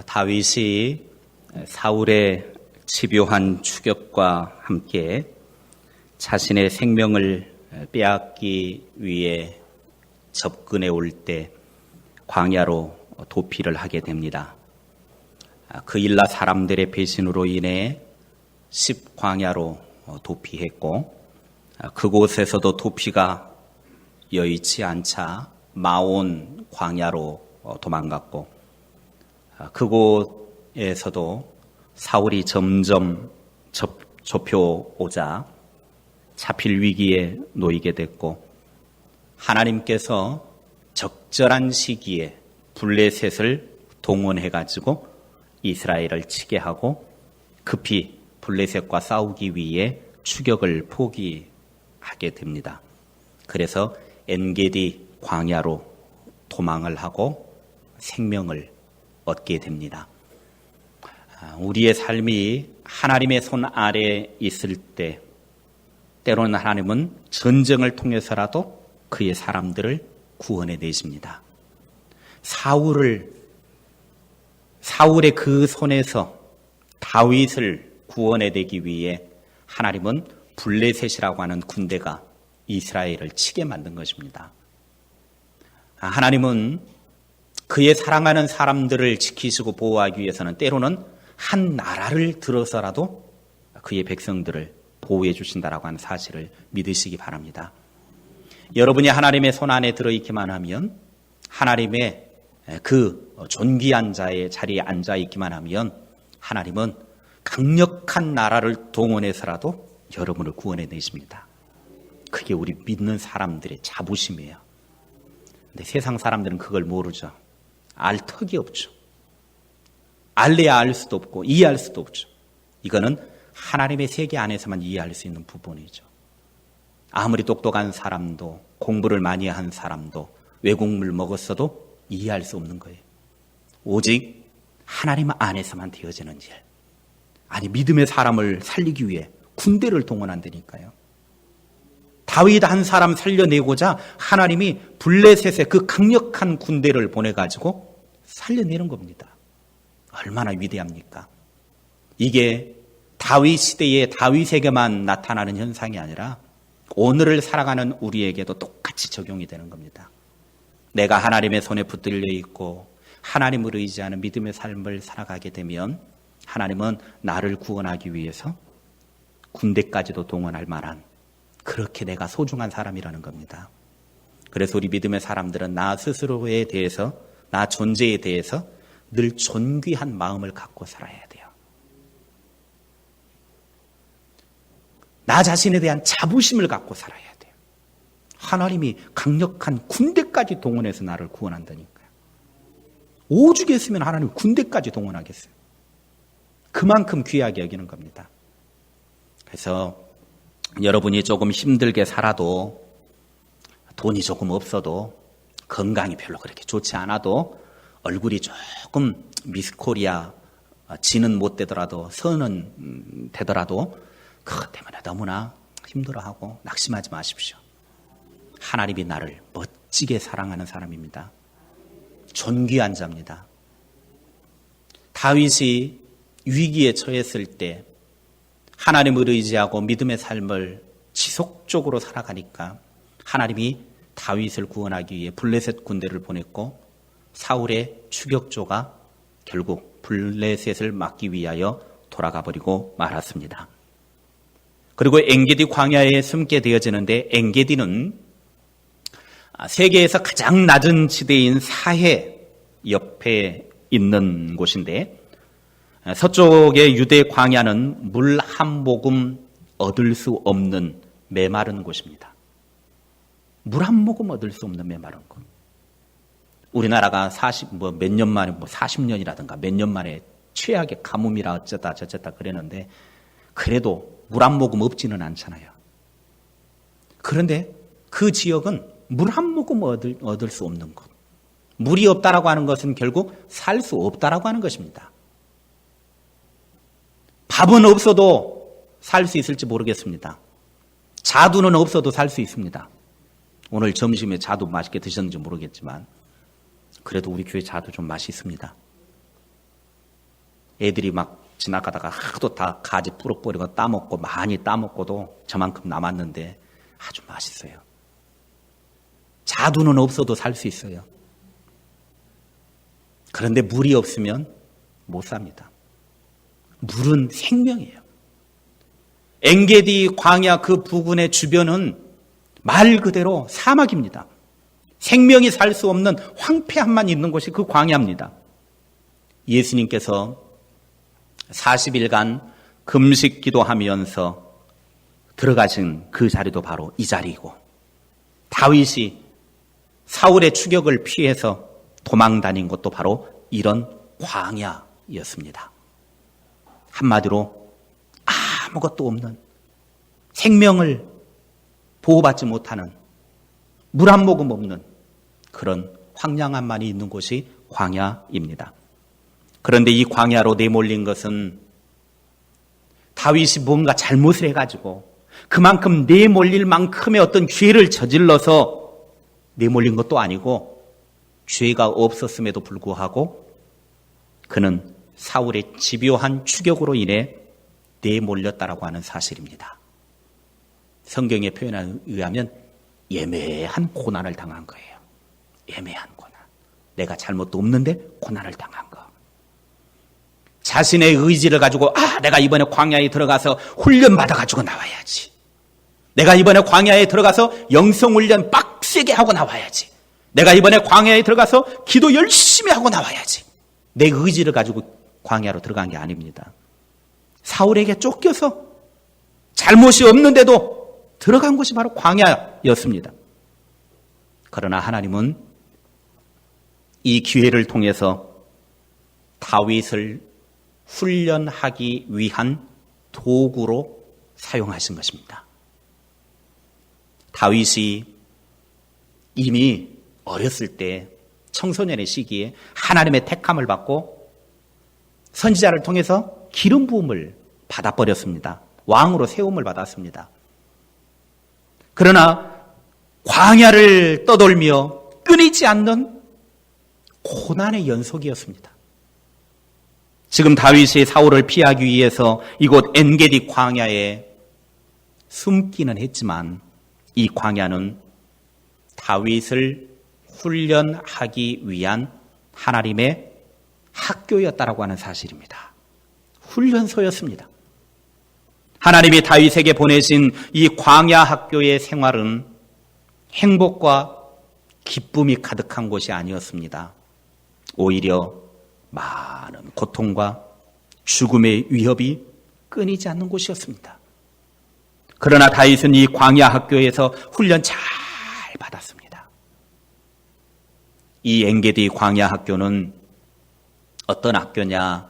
다윗이 사울의 집요한 추격과 함께 자신의 생명을 빼앗기 위해 접근해 올 때 광야로 도피를 하게 됩니다. 그일라 사람들의 배신으로 인해 십광야로 도피했고, 그곳에서도 도피가 여의치 않자 마온 광야로 도망갔고, 그곳에서도 사울이 점점 좁혀오자 잡힐 위기에 놓이게 됐고, 하나님께서 적절한 시기에 블레셋을 동원해가지고 이스라엘을 치게 하고 급히 블레셋과 싸우기 위해 추격을 포기하게 됩니다. 그래서 엔게디 광야로 도망을 하고 생명을 얻게 됩니다. 우리의 삶이 하나님의 손 아래에 있을 때 때로는 하나님은 전쟁을 통해서라도 그의 사람들을 구원해 내십니다. 사울의 그 손에서 다윗을 구원해 내기 위해 하나님은 블레셋이라고 하는 군대가 이스라엘을 치게 만든 것입니다. 하나님은 그의 사랑하는 사람들을 지키시고 보호하기 위해서는 때로는 한 나라를 들어서라도 그의 백성들을 보호해 주신다라고 하는 사실을 믿으시기 바랍니다. 여러분이 하나님의 손 안에 들어있기만 하면, 하나님의 그 존귀한 자의 자리에 앉아있기만 하면 하나님은 강력한 나라를 동원해서라도 여러분을 구원해 내십니다. 그게 우리 믿는 사람들의 자부심이에요. 근데 세상 사람들은 그걸 모르죠. 알 턱이 없죠. 알래야 알 수도 없고 이해할 수도 없죠. 이거는 하나님의 세계 안에서만 이해할 수 있는 부분이죠. 아무리 똑똑한 사람도, 공부를 많이 한 사람도, 외국물 먹었어도 이해할 수 없는 거예요. 오직 하나님 안에서만 되어지는 일. 아니, 믿음의 사람을 살리기 위해 군대를 동원한다니까요. 다윗 한 사람 살려내고자 하나님이 블레셋의 그 강력한 군대를 보내가지고 살려내는 겁니다. 얼마나 위대합니까? 이게 다윗 시대의 다윗에게만 나타나는 현상이 아니라 오늘을 살아가는 우리에게도 똑같이 적용이 되는 겁니다. 내가 하나님의 손에 붙들려 있고 하나님을 의지하는 믿음의 삶을 살아가게 되면 하나님은 나를 구원하기 위해서 군대까지도 동원할 만한, 그렇게 내가 소중한 사람이라는 겁니다. 그래서 우리 믿음의 사람들은 나 스스로에 대해서, 나 존재에 대해서 늘 존귀한 마음을 갖고 살아야 돼요. 나 자신에 대한 자부심을 갖고 살아야 돼요. 하나님이 강력한 군대까지 동원해서 나를 구원한다니까요. 오죽했으면 하나님 군대까지 동원하겠어요. 그만큼 귀하게 여기는 겁니다. 그래서 여러분이 조금 힘들게 살아도, 돈이 조금 없어도, 건강이 별로 그렇게 좋지 않아도, 얼굴이 조금 미스코리아 지는 못 되더라도, 선은 되더라도 그것 때문에 너무나 힘들어하고 낙심하지 마십시오. 하나님이 나를 멋지게 사랑하는 사람입니다. 존귀한 자입니다. 다윗이 위기에 처했을 때 하나님을 의지하고 믿음의 삶을 지속적으로 살아가니까 하나님이 다윗을 구원하기 위해 블레셋 군대를 보냈고, 사울의 추격조가 결국 블레셋을 막기 위하여 돌아가 버리고 말았습니다. 그리고 엔게디 광야에 숨게 되어지는데, 엔게디는 세계에서 가장 낮은 지대인 사해 옆에 있는 곳인데, 서쪽의 유대 광야는 물 한 모금 얻을 수 없는 메마른 곳입니다. 물 한 모금 얻을 수 없는 메마른 곳. 우리나라가 몇 년 만에, 40년이라든가 몇 년 만에 최악의 가뭄이라 어쩌다 저쩌다 그랬는데, 그래도 물 한 모금 없지는 않잖아요. 그런데 그 지역은 물 한 모금 얻을 수 없는 곳. 물이 없다라고 하는 것은 결국 살 수 없다라고 하는 것입니다. 밥은 없어도 살 수 있을지 모르겠습니다. 자두는 없어도 살 수 있습니다. 오늘 점심에 자두 맛있게 드셨는지 모르겠지만 그래도 우리 교회 자두 좀 맛있습니다. 애들이 막 지나가다가 하도 다 가지 부러버리고 따먹고 많이 따먹고도 저만큼 남았는데 아주 맛있어요. 자두는 없어도 살 수 있어요. 그런데 물이 없으면 못 삽니다. 물은 생명이에요. 엔게디 광야 그 부근의 주변은 말 그대로 사막입니다. 생명이 살 수 없는 황폐함만 있는 곳이 그 광야입니다. 예수님께서 40일간 금식 기도하면서 들어가신 그 자리도 바로 이 자리이고, 다윗이 사울의 추격을 피해서 도망 다닌 것도 바로 이런 광야였습니다. 한마디로 아무것도 없는, 생명을 보호받지 못하는, 물 한 모금 없는 그런 황량함만이 있는 곳이 광야입니다. 그런데 이 광야로 내몰린 것은 다윗이 뭔가 잘못을 해가지고 그만큼 내몰릴 만큼의 어떤 죄를 저질러서 내몰린 것도 아니고, 죄가 없었음에도 불구하고 그는 사울의 집요한 추격으로 인해 내몰렸다라고 하는 사실입니다. 성경의 표현에 의하면 예매한 고난을 당한 거예요. 예매한 고난. 내가 잘못도 없는데 고난을 당한 거. 자신의 의지를 가지고 내가 이번에 광야에 들어가서 훈련 받아가지고 나와야지. 내가 이번에 광야에 들어가서 영성훈련 빡세게 하고 나와야지. 내가 이번에 광야에 들어가서 기도 열심히 하고 나와야지. 내 의지를 가지고 광야로 들어간 게 아닙니다. 사울에게 쫓겨서 잘못이 없는데도 들어간 곳이 바로 광야였습니다. 그러나 하나님은 이 기회를 통해서 다윗을 훈련하기 위한 도구로 사용하신 것입니다. 다윗이 이미 어렸을 때 청소년의 시기에 하나님의 택함을 받고 선지자를 통해서 기름 부음을 받아버렸습니다. 왕으로 세움을 받았습니다. 그러나 광야를 떠돌며 끊이지 않는 고난의 연속이었습니다. 지금 다윗이 사울을 피하기 위해서 이곳 엔게디 광야에 숨기는 했지만, 이 광야는 다윗을 훈련하기 위한 하나님의 학교였다라고 하는 사실입니다. 훈련소였습니다. 하나님이 다윗에게 보내신 이 광야 학교의 생활은 행복과 기쁨이 가득한 곳이 아니었습니다. 오히려 많은 고통과 죽음의 위협이 끊이지 않는 곳이었습니다. 그러나 다윗은 이 광야 학교에서 훈련 잘 받았습니다. 이 엔게디 광야 학교는 어떤 학교냐?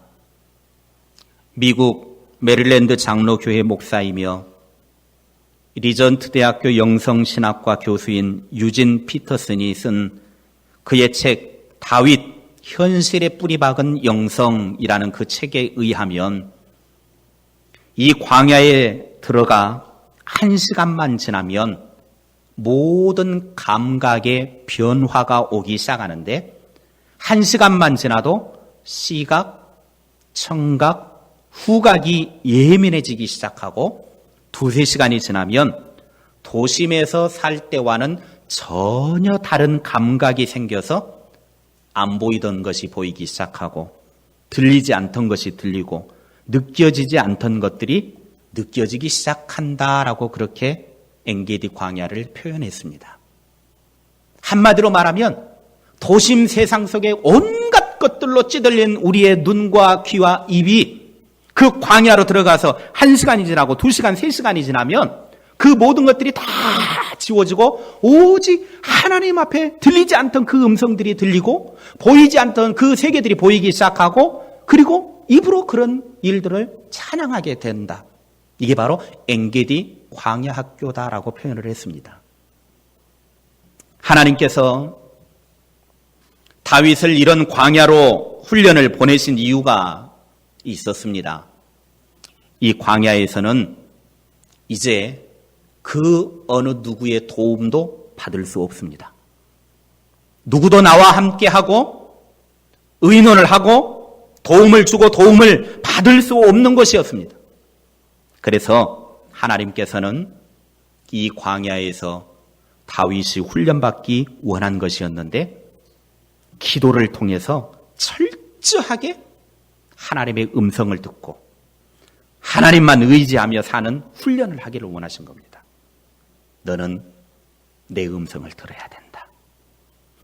미국 메릴랜드 장로교회 목사이며 리전트 대학교 영성신학과 교수인 유진 피터슨이 쓴 그의 책 다윗 현실에 뿌리 박은 영성이라는 그 책에 의하면, 이 광야에 들어가 1시간만 지나면 모든 감각의 변화가 오기 시작하는데, 1시간만 지나도 시각, 청각, 후각이 예민해지기 시작하고, 2-3시간이 지나면 도심에서 살 때와는 전혀 다른 감각이 생겨서 안 보이던 것이 보이기 시작하고, 들리지 않던 것이 들리고, 느껴지지 않던 것들이 느껴지기 시작한다라고 그렇게 엔게디 광야를 표현했습니다. 한마디로 말하면 도심 세상 속에 온갖 것들로 찌들린 우리의 눈과 귀와 입이 그 광야로 들어가서 1시간이 지나고 2시간, 3시간이 지나면 그 모든 것들이 다 지워지고 오직 하나님 앞에 들리지 않던 그 음성들이 들리고 보이지 않던 그 세계들이 보이기 시작하고, 그리고 입으로 그런 일들을 찬양하게 된다. 이게 바로 엔게디 광야 학교다라고 표현을 했습니다. 하나님께서 다윗을 이런 광야로 훈련을 보내신 이유가 있었습니다. 이 광야에서는 이제 그 어느 누구의 도움도 받을 수 없습니다. 누구도 나와 함께하고 의논을 하고 도움을 주고 도움을 받을 수 없는 것이었습니다. 그래서 하나님께서는 이 광야에서 다윗이 훈련받기 원한 것이었는데 기도를 통해서 철저하게 하나님의 음성을 듣고 하나님만 의지하며 사는 훈련을 하기를 원하신 겁니다. 너는 내 음성을 들어야 된다.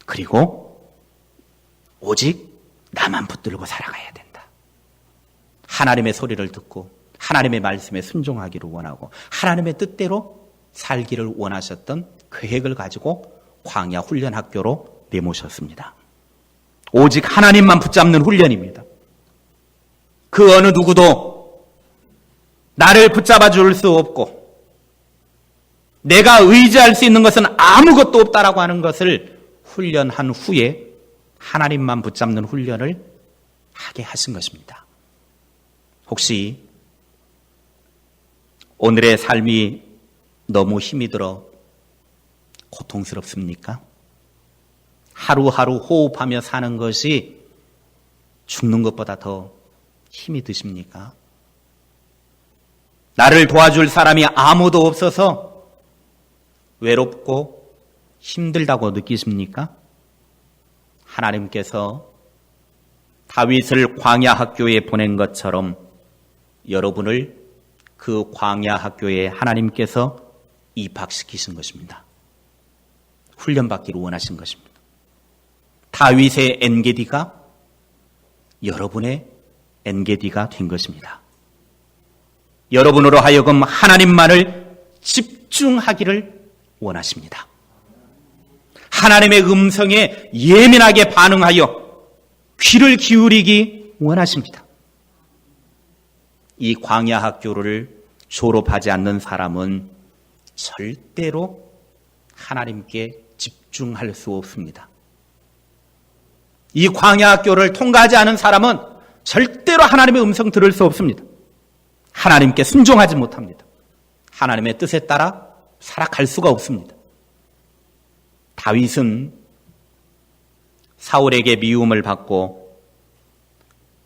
그리고 오직 나만 붙들고 살아가야 된다. 하나님의 소리를 듣고 하나님의 말씀에 순종하기를 원하고 하나님의 뜻대로 살기를 원하셨던 계획을 가지고 광야 훈련 학교로 내모셨습니다. 오직 하나님만 붙잡는 훈련입니다. 그 어느 누구도 나를 붙잡아 줄 수 없고 내가 의지할 수 있는 것은 아무것도 없다라고 하는 것을 훈련한 후에 하나님만 붙잡는 훈련을 하게 하신 것입니다. 혹시 오늘의 삶이 너무 힘이 들어 고통스럽습니까? 하루하루 호흡하며 사는 것이 죽는 것보다 더 힘이 드십니까? 나를 도와줄 사람이 아무도 없어서 외롭고 힘들다고 느끼십니까? 하나님께서 다윗을 광야 학교에 보낸 것처럼 여러분을 그 광야 학교에 하나님께서 입학시키신 것입니다. 훈련받기를 원하신 것입니다. 다윗의 엔게디가 여러분의 엔게디가 된 것입니다. 여러분으로 하여금 하나님만을 집중하기를 원하십니다. 하나님의 음성에 예민하게 반응하여 귀를 기울이기 원하십니다. 이 광야 학교를 졸업하지 않는 사람은 절대로 하나님께 집중할 수 없습니다. 이 광야 학교를 통과하지 않은 사람은 절대로 하나님의 음성 들을 수 없습니다. 하나님께 순종하지 못합니다. 하나님의 뜻에 따라 살아갈 수가 없습니다. 다윗은 사울에게 미움을 받고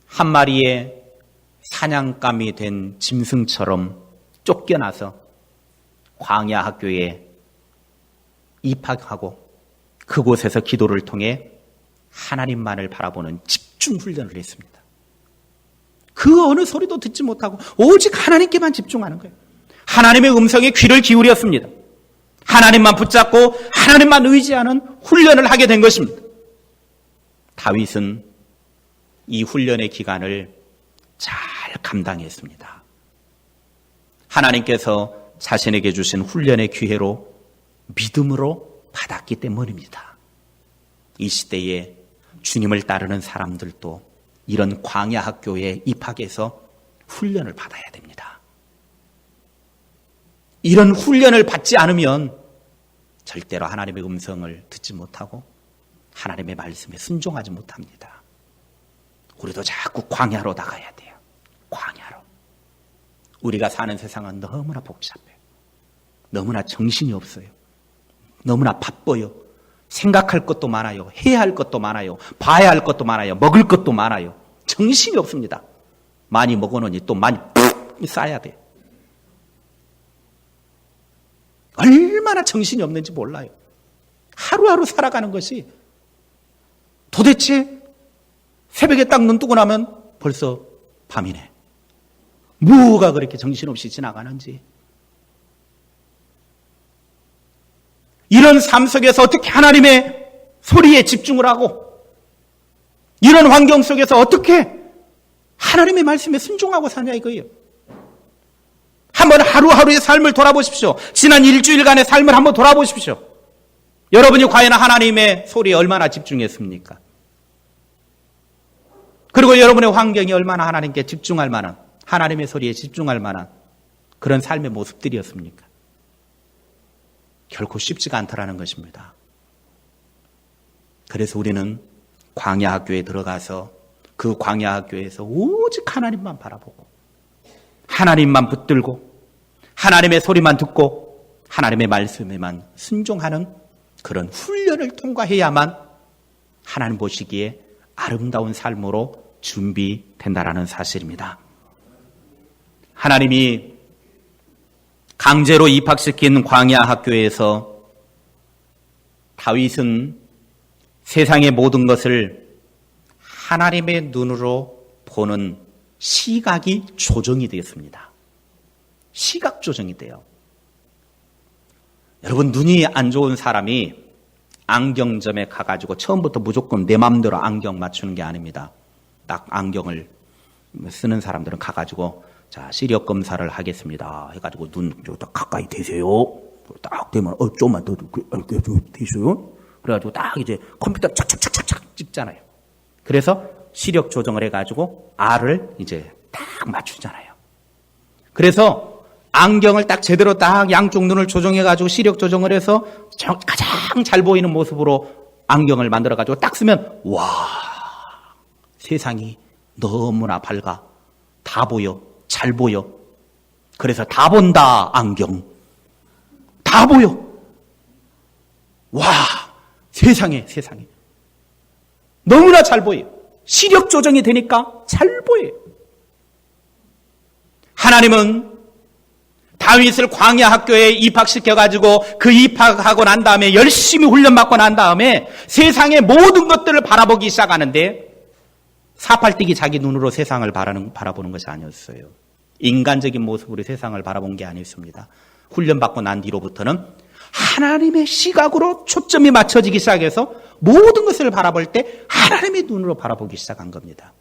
한 마리의 사냥감이 된 짐승처럼 쫓겨나서 광야 학교에 입학하고 그곳에서 기도를 통해 하나님만을 바라보는 집중 훈련을 했습니다. 그 어느 소리도 듣지 못하고 오직 하나님께만 집중하는 거예요. 하나님의 음성에 귀를 기울였습니다. 하나님만 붙잡고 하나님만 의지하는 훈련을 하게 된 것입니다. 다윗은 이 훈련의 기간을 잘 감당했습니다. 하나님께서 자신에게 주신 훈련의 기회로 믿음으로 받았기 때문입니다. 이 시대에 주님을 따르는 사람들도 이런 광야 학교에 입학해서 훈련을 받아야 됩니다. 이런 훈련을 받지 않으면 절대로 하나님의 음성을 듣지 못하고 하나님의 말씀에 순종하지 못합니다. 우리도 자꾸 광야로 나가야 돼요. 광야로. 우리가 사는 세상은 너무나 복잡해요. 너무나 정신이 없어요. 너무나 바빠요. 생각할 것도 많아요. 해야 할 것도 많아요. 봐야 할 것도 많아요. 먹을 것도 많아요. 정신이 없습니다. 많이 먹어놓으니 또 많이 푹 쌓아야 돼요. 얼마나 정신이 없는지 몰라요. 하루하루 살아가는 것이 도대체 새벽에 딱 눈 뜨고 나면 벌써 밤이네. 뭐가 그렇게 정신없이 지나가는지. 이런 삶 속에서 어떻게 하나님의 소리에 집중을 하고 이런 환경 속에서 어떻게 하나님의 말씀에 순종하고 사냐 이거예요. 한번 하루하루의 삶을 돌아보십시오. 지난 일주일간의 삶을 한번 돌아보십시오. 여러분이 과연 하나님의 소리에 얼마나 집중했습니까? 그리고 여러분의 환경이 얼마나 하나님께 집중할 만한, 하나님의 소리에 집중할 만한 그런 삶의 모습들이었습니까? 결코 쉽지가 않더라는 것입니다. 그래서 우리는 광야 학교에 들어가서 그 광야 학교에서 오직 하나님만 바라보고 하나님만 붙들고 하나님의 소리만 듣고 하나님의 말씀에만 순종하는 그런 훈련을 통과해야만 하나님 보시기에 아름다운 삶으로 준비된다라는 사실입니다. 하나님이 강제로 입학시킨 광야 학교에서 다윗은 세상의 모든 것을 하나님의 눈으로 보는 시각이 조정이 되었습니다. 시각 조정이 돼요. 여러분, 눈이 안 좋은 사람이 안경점에 가가지고 처음부터 무조건 내 마음대로 안경 맞추는 게 아닙니다. 딱 안경을 쓰는 사람들은 가가지고 자, 시력 검사를 하겠습니다. 해가지고 눈 딱 가까이 대세요. 딱 되면 좀만 더 대세요. 그래가지고 딱 이제 컴퓨터 착착착착착 찍잖아요. 그래서 시력 조정을 해가지고 R을 이제 딱 맞추잖아요. 그래서 안경을 딱 제대로 딱 양쪽 눈을 조정해가지고 시력 조정을 해서 가장 잘 보이는 모습으로 안경을 만들어가지고 딱 쓰면 와, 세상이 너무나 밝아. 다 보여. 잘 보여. 그래서 다 본다, 안경. 다 보여. 와, 세상에. 너무나 잘 보여. 시력 조정이 되니까 잘 보여요. 하나님은 다윗을 광야 학교에 입학시켜가지고 그 입학하고 난 다음에 열심히 훈련받고 난 다음에 세상의 모든 것들을 바라보기 시작하는데 사팔뜨기 자기 눈으로 세상을 바라보는 것이 아니었어요. 인간적인 모습으로 세상을 바라본 게 아니었습니다. 훈련받고 난 뒤로부터는 하나님의 시각으로 초점이 맞춰지기 시작해서 모든 것을 바라볼 때 하나님의 눈으로 바라보기 시작한 겁니다.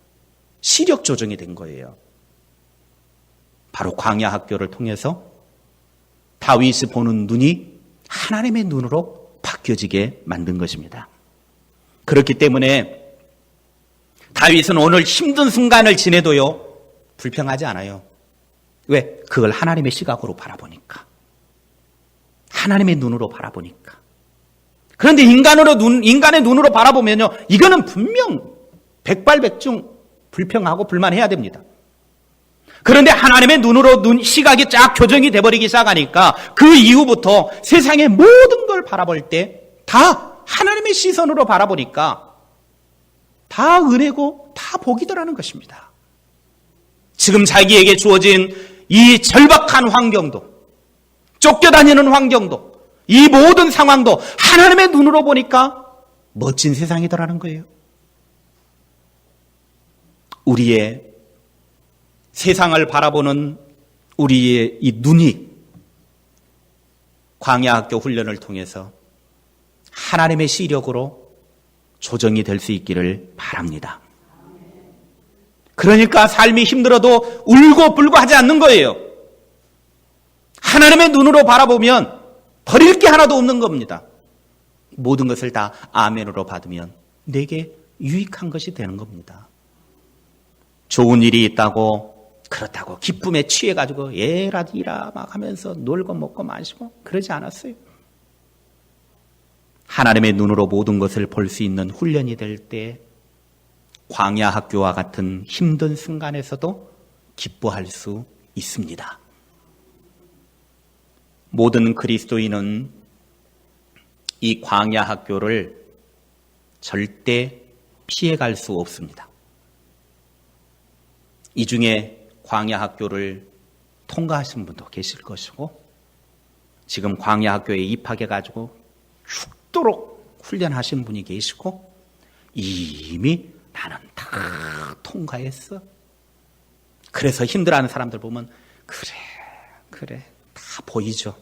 시력 조정이 된 거예요. 바로 광야 학교를 통해서 다윗이 보는 눈이 하나님의 눈으로 바뀌어지게 만든 것입니다. 그렇기 때문에 다윗은 오늘 힘든 순간을 지내도요, 불평하지 않아요. 왜? 그걸 하나님의 시각으로 바라보니까. 하나님의 눈으로 바라보니까. 그런데 인간의 눈으로 바라보면요, 이거는 분명 백발백중 불평하고 불만해야 됩니다. 그런데 하나님의 눈으로 시각이 쫙 교정이 돼버리기 시작하니까 그 이후부터 세상의 모든 걸 바라볼 때 다 하나님의 시선으로 바라보니까 다 은혜고 다 복이더라는 것입니다. 지금 자기에게 주어진 이 절박한 환경도, 쫓겨다니는 환경도, 이 모든 상황도 하나님의 눈으로 보니까 멋진 세상이더라는 거예요. 우리의 세상을 바라보는 우리의 이 눈이 광야학교 훈련을 통해서 하나님의 시력으로 조정이 될 수 있기를 바랍니다. 그러니까 삶이 힘들어도 울고 불고 하지 않는 거예요. 하나님의 눈으로 바라보면 버릴 게 하나도 없는 겁니다. 모든 것을 다 아멘으로 받으면 내게 유익한 것이 되는 겁니다. 좋은 일이 있다고 그렇다고 기쁨에 취해가지고 예라디라 막 하면서 놀고 먹고 마시고 그러지 않았어요. 하나님의 눈으로 모든 것을 볼 수 있는 훈련이 될 때 광야 학교와 같은 힘든 순간에서도 기뻐할 수 있습니다. 모든 그리스도인은 이 광야 학교를 절대 피해갈 수 없습니다. 이 중에 광야 학교를 통과하신 분도 계실 것이고 지금 광야 학교에 입학해가지고 죽도록 훈련하신 분이 계시고 이미 나는 다 통과했어. 그래서 힘들어하는 사람들 보면 그래 다 보이죠.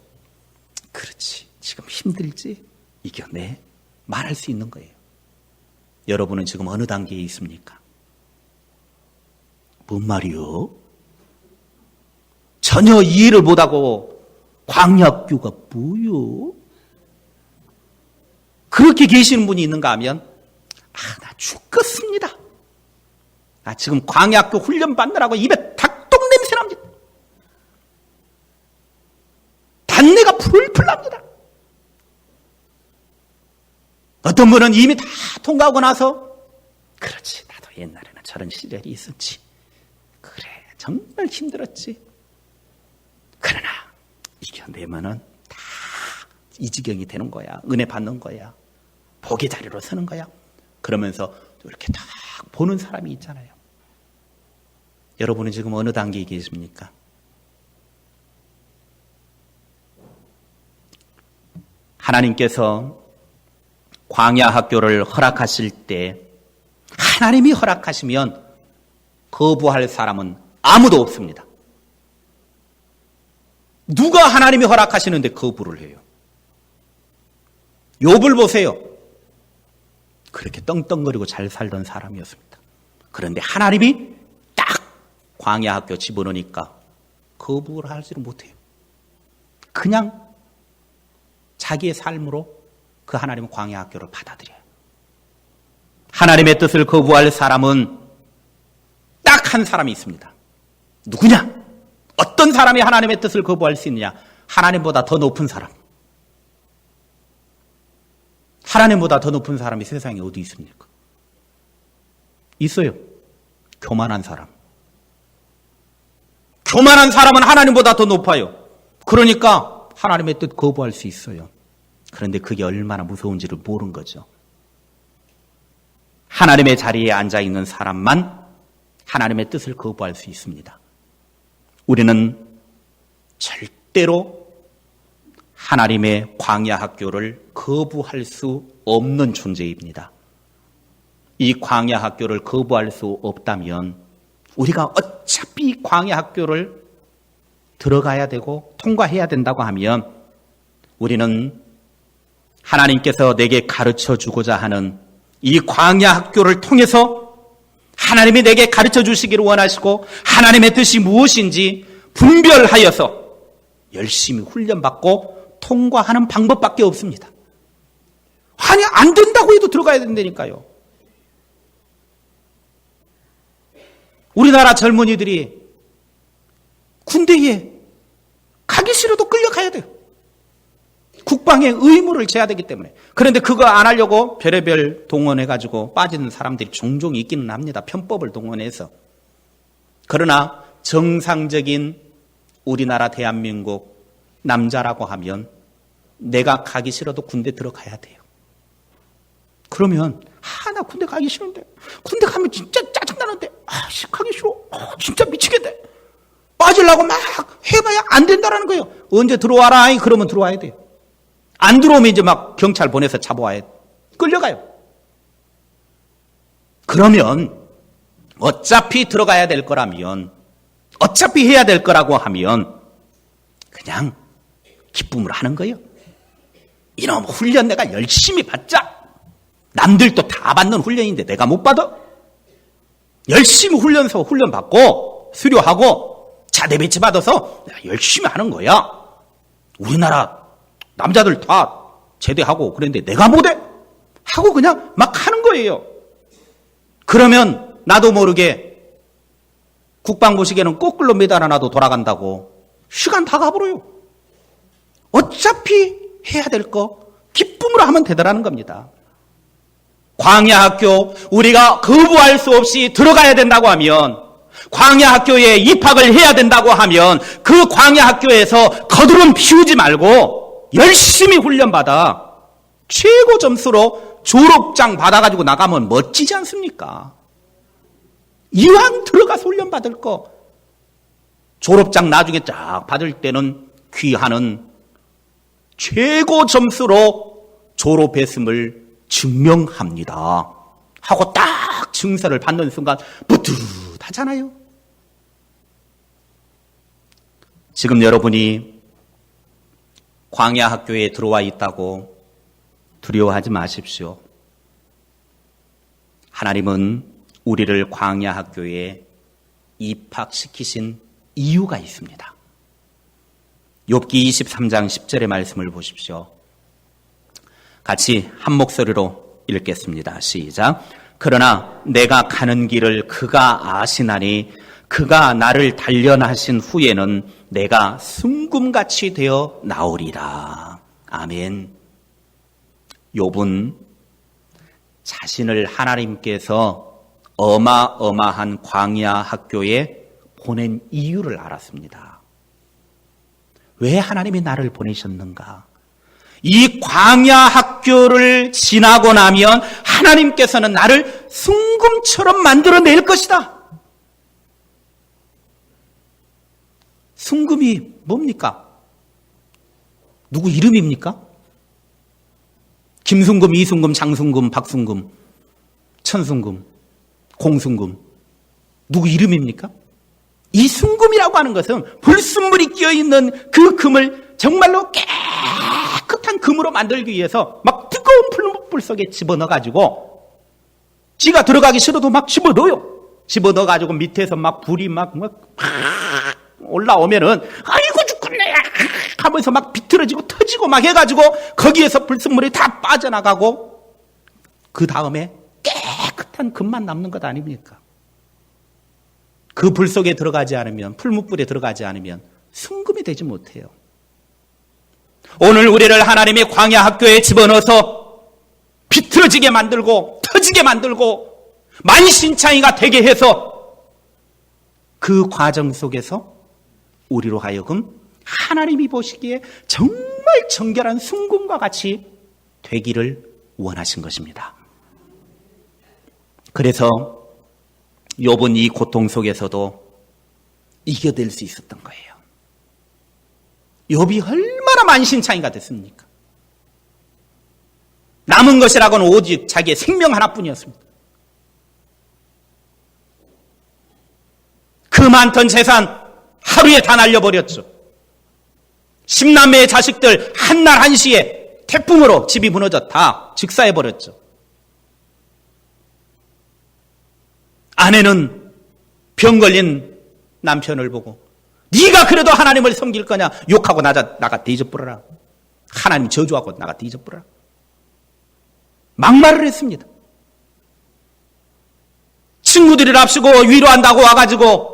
그렇지, 지금 힘들지? 이겨내. 말할 수 있는 거예요. 여러분은 지금 어느 단계에 있습니까? 뭔 말이요? 전혀 이해를 못하고 광야학교가 뭐요? 그렇게 계시는 분이 있는가 하면 나 죽겠습니다. 지금 광야학교 훈련 받느라고 입에 닭똥 냄새 납니다. 단내가 풀풀 납니다. 어떤 분은 이미 다 통과하고 나서 그렇지, 나도 옛날에는 저런 시절이 있었지. 그래, 정말 힘들었지. 그러나 이겨내면은 다 이 지경이 되는 거야. 은혜 받는 거야. 복의 자리로 서는 거야. 그러면서 이렇게 딱 보는 사람이 있잖아요. 여러분은 지금 어느 단계에 계십니까? 하나님께서 광야 학교를 허락하실 때 하나님이 허락하시면 거부할 사람은 아무도 없습니다. 누가 하나님이 허락하시는데 거부를 해요? 욥을 보세요. 그렇게 떵떵거리고 잘 살던 사람이었습니다. 그런데 하나님이 딱 광야 학교 집어넣으니까 거부를 하지를 못해요. 그냥 자기의 삶으로 그 하나님의 광야 학교를 받아들여요. 하나님의 뜻을 거부할 사람은 딱 한 사람이 있습니다. 누구냐? 어떤 사람이 하나님의 뜻을 거부할 수 있느냐? 하나님보다 더 높은 사람. 하나님보다 더 높은 사람이 세상에 어디 있습니까? 있어요. 교만한 사람. 교만한 사람은 하나님보다 더 높아요. 그러니까 하나님의 뜻 거부할 수 있어요. 그런데 그게 얼마나 무서운지를 모르는 거죠. 하나님의 자리에 앉아있는 사람만 하나님의 뜻을 거부할 수 있습니다. 우리는 절대로 하나님의 광야 학교를 거부할 수 없는 존재입니다. 이 광야 학교를 거부할 수 없다면 우리가 어차피 광야 학교를 들어가야 되고 통과해야 된다고 하면 우리는 하나님께서 내게 가르쳐 주고자 하는 이 광야 학교를 통해서 하나님이 내게 가르쳐 주시기를 원하시고 하나님의 뜻이 무엇인지 분별하여서 열심히 훈련받고 통과하는 방법밖에 없습니다. 아니 안 된다고 해도 들어가야 된다니까요. 우리나라 젊은이들이 군대에 가기 싫어도 끌려가야 돼요. 국방의 의무를 져야 되기 때문에. 그런데 그거 안 하려고 별의별 동원해가지고 빠지는 사람들이 종종 있기는 합니다. 편법을 동원해서. 그러나 정상적인 우리나라 대한민국 남자라고 하면 내가 가기 싫어도 군대 들어가야 돼요. 그러면 나 군대 가기 싫은데 군대 가면 진짜 짜증나는데 가기 싫어. 진짜 미치겠네. 빠지려고 막 해봐야 안 된다라는 거예요. 언제 들어와라 그러면 들어와야 돼요. 안 들어오면 이제 막 경찰 보내서 잡아와야 끌려가요. 그러면 어차피 들어가야 될 거라면 어차피 해야 될 거라고 하면 그냥 기쁨으로 하는 거예요. 이놈 훈련 내가 열심히 받자. 남들도 다 받는 훈련인데 내가 못 받아? 열심히 훈련 받고 수료하고 자대 배치 받아서 열심히 하는 거야. 우리나라 남자들 다 제대하고 그랬는데 내가 못해? 하고 그냥 막 하는 거예요. 그러면 나도 모르게 국방부식에는 거꾸로 매달아 놔도 돌아간다고 시간 다 가버려요. 어차피 해야 될 거 기쁨으로 하면 되더라는 겁니다. 광야 학교 우리가 거부할 수 없이 들어가야 된다고 하면 광야 학교에 입학을 해야 된다고 하면 그 광야 학교에서 거드름 피우지 말고 열심히 훈련받아 최고 점수로 졸업장 받아가지고 나가면 멋지지 않습니까? 이왕 들어가서 훈련받을 거 졸업장 나중에 쫙 받을 때는 귀하는 최고 점수로 졸업했음을 증명합니다. 하고 딱 증서를 받는 순간 뿌듯하잖아요. 지금 여러분이 광야 학교에 들어와 있다고 두려워하지 마십시오. 하나님은 우리를 광야 학교에 입학시키신 이유가 있습니다. 욥기 23장 10절의 말씀을 보십시오. 같이 한 목소리로 읽겠습니다. 시작. 그러나 내가 가는 길을 그가 아시나니 그가 나를 단련하신 후에는 내가 순금같이 되어 나오리라. 아멘. 욥은 자신을 하나님께서 어마어마한 광야 학교에 보낸 이유를 알았습니다. 왜 하나님이 나를 보내셨는가? 이 광야 학교를 지나고 나면 하나님께서는 나를 순금처럼 만들어낼 것이다. 순금이 뭡니까? 누구 이름입니까? 김순금, 이순금, 장순금, 박순금, 천순금, 공순금. 누구 이름입니까? 이 순금이라고 하는 것은 불순물이 끼어있는 그 금을 정말로 깨끗한 금으로 만들기 위해서 막 뜨거운 풀물 속에 집어넣어가지고 지가 들어가기 싫어도 막 집어넣어요. 집어넣어가지고 밑에서 막 불이 막 올라오면은 아이고 죽겠네 하면서 막 비틀어지고 터지고 막 해가지고 거기에서 불순물이 다 빠져나가고 그 다음에 깨끗한 금만 남는 것 아닙니까? 그 불 속에 들어가지 않으면, 풀무불에 들어가지 않으면 순금이 되지 못해요. 오늘 우리를 하나님의 광야 학교에 집어넣어서 비틀어지게 만들고 터지게 만들고 만신창이가 되게 해서 그 과정 속에서 우리로 하여금 하나님이 보시기에 정말 정결한 순금과 같이 되기를 원하신 것입니다. 그래서 욥은 이 고통 속에서도 이겨낼 수 있었던 거예요. 욥이 얼마나 만신창이가 됐습니까? 남은 것이라고는 오직 자기의 생명 하나뿐이었습니다. 그 많던 재산 하루에 다 날려버렸죠. 10남매의 자식들 한날 한시에 태풍으로 집이 무너져 다 직사해버렸죠. 아내는 병 걸린 남편을 보고 네가 그래도 하나님을 섬길 거냐? 욕하고 나가 뒤져버려라. 하나님 저주하고 나가 뒤져버려라. 막말을 했습니다. 친구들이 랍시고 위로한다고 와가지고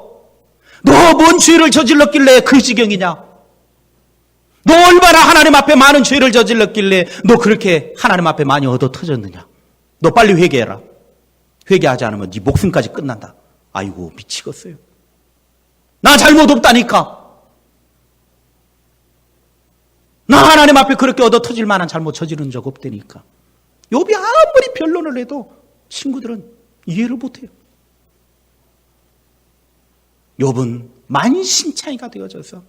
너 뭔 죄를 저질렀길래 그 지경이냐? 너 얼마나 하나님 앞에 많은 죄를 저질렀길래 너 그렇게 하나님 앞에 많이 얻어 터졌느냐? 너 빨리 회개해라. 회개하지 않으면 네 목숨까지 끝난다. 아이고 미치겠어요. 나 잘못 없다니까. 나 하나님 앞에 그렇게 얻어 터질 만한 잘못 저지른 적 없다니까. 욥이 아무리 변론을 해도 친구들은 이해를 못해요. 욥은 만신창이가 되어져서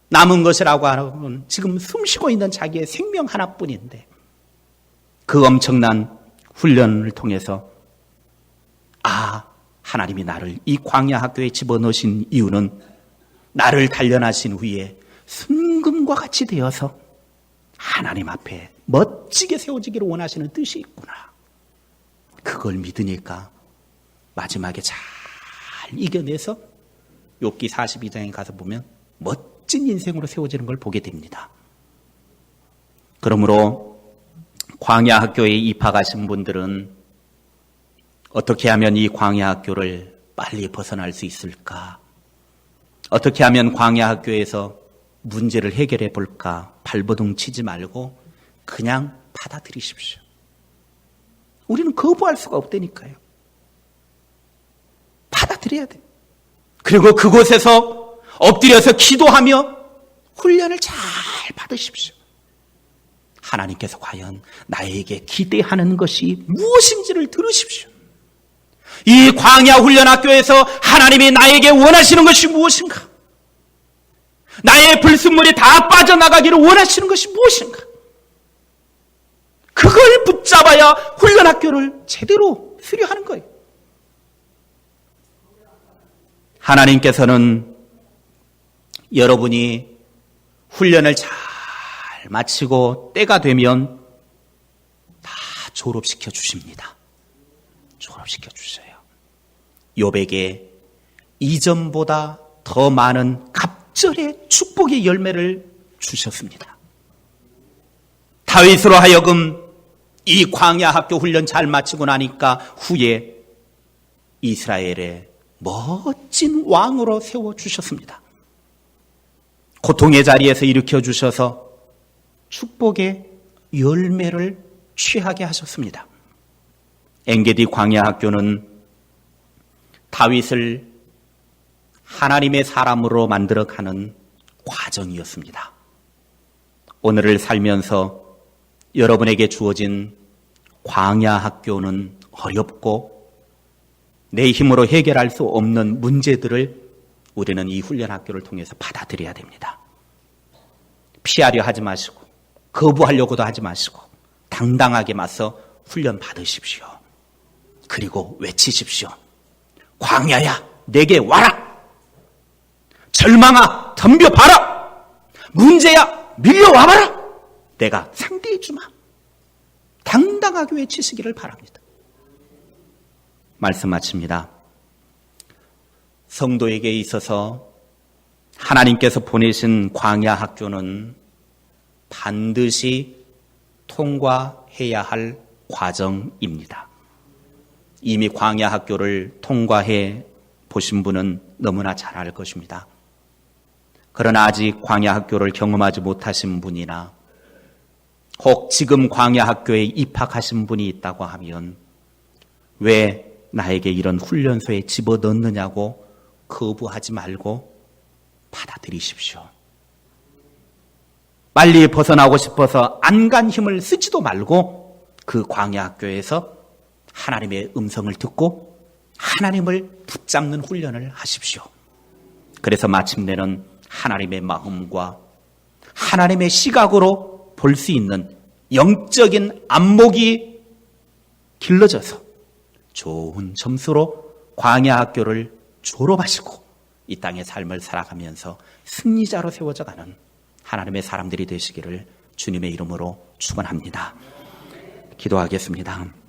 남은 것이라고 하는 지금 숨쉬고 있는 자기의 생명 하나뿐인데 그 엄청난 훈련을 통해서 하나님이 나를 이 광야 학교에 집어넣으신 이유는 나를 단련하신 후에 순금과 같이 되어서 하나님 앞에 멋지게 세워지기를 원하시는 뜻이 있구나. 그걸 믿으니까 마지막에 잘 이겨내서 욥기 42장에 가서 보면 멋진 인생으로 세워지는 걸 보게 됩니다. 그러므로 광야 학교에 입학하신 분들은 어떻게 하면 이 광야 학교를 빨리 벗어날 수 있을까? 어떻게 하면 광야 학교에서 문제를 해결해 볼까? 발버둥 치지 말고 그냥 받아들이십시오. 우리는 거부할 수가 없다니까요. 받아들여야 돼요. 그리고 그곳에서 엎드려서 기도하며 훈련을 잘 받으십시오. 하나님께서 과연 나에게 기대하는 것이 무엇인지를 들으십시오. 이 광야 훈련학교에서 하나님이 나에게 원하시는 것이 무엇인가? 나의 불순물이 다 빠져나가기를 원하시는 것이 무엇인가? 그걸 붙잡아야 훈련학교를 제대로 수료하는 거예요. 하나님께서는 여러분이 훈련을 잘 마치고 때가 되면 다 졸업시켜 주십니다. 졸업시켜 주셔요. 욥에게 이전보다 더 많은 갑절의 축복의 열매를 주셨습니다. 다윗으로 하여금 이 광야 학교 훈련 잘 마치고 나니까 후에 이스라엘의 멋진 왕으로 세워주셨습니다. 고통의 자리에서 일으켜 주셔서 축복의 열매를 취하게 하셨습니다. 엔게디 광야 학교는 다윗을 하나님의 사람으로 만들어가는 과정이었습니다. 오늘을 살면서 여러분에게 주어진 광야 학교는 어렵고 내 힘으로 해결할 수 없는 문제들을 우리는 이 훈련 학교를 통해서 받아들여야 됩니다. 피하려 하지 마시고 거부하려고도 하지 마시고 당당하게 맞서 훈련 받으십시오. 그리고 외치십시오. 광야야 내게 와라. 절망아 덤벼봐라. 문제야 밀려와봐라. 내가 상대해주마. 당당하게 외치시기를 바랍니다. 말씀 마칩니다. 성도에게 있어서 하나님께서 보내신 광야 학교는 반드시 통과해야 할 과정입니다. 이미 광야 학교를 통과해 보신 분은 너무나 잘 알 것입니다. 그러나 아직 광야 학교를 경험하지 못하신 분이나 혹 지금 광야 학교에 입학하신 분이 있다고 하면 왜 나에게 이런 훈련소에 집어넣느냐고 거부하지 말고 받아들이십시오. 빨리 벗어나고 싶어서 안간 힘을 쓰지도 말고 그 광야 학교에서 하나님의 음성을 듣고 하나님을 붙잡는 훈련을 하십시오. 그래서 마침내는 하나님의 마음과 하나님의 시각으로 볼 수 있는 영적인 안목이 길러져서 좋은 점수로 광야 학교를 졸업하시고 이 땅의 삶을 살아가면서 승리자로 세워져가는 하나님의 사람들이 되시기를 주님의 이름으로 축원합니다. 기도하겠습니다.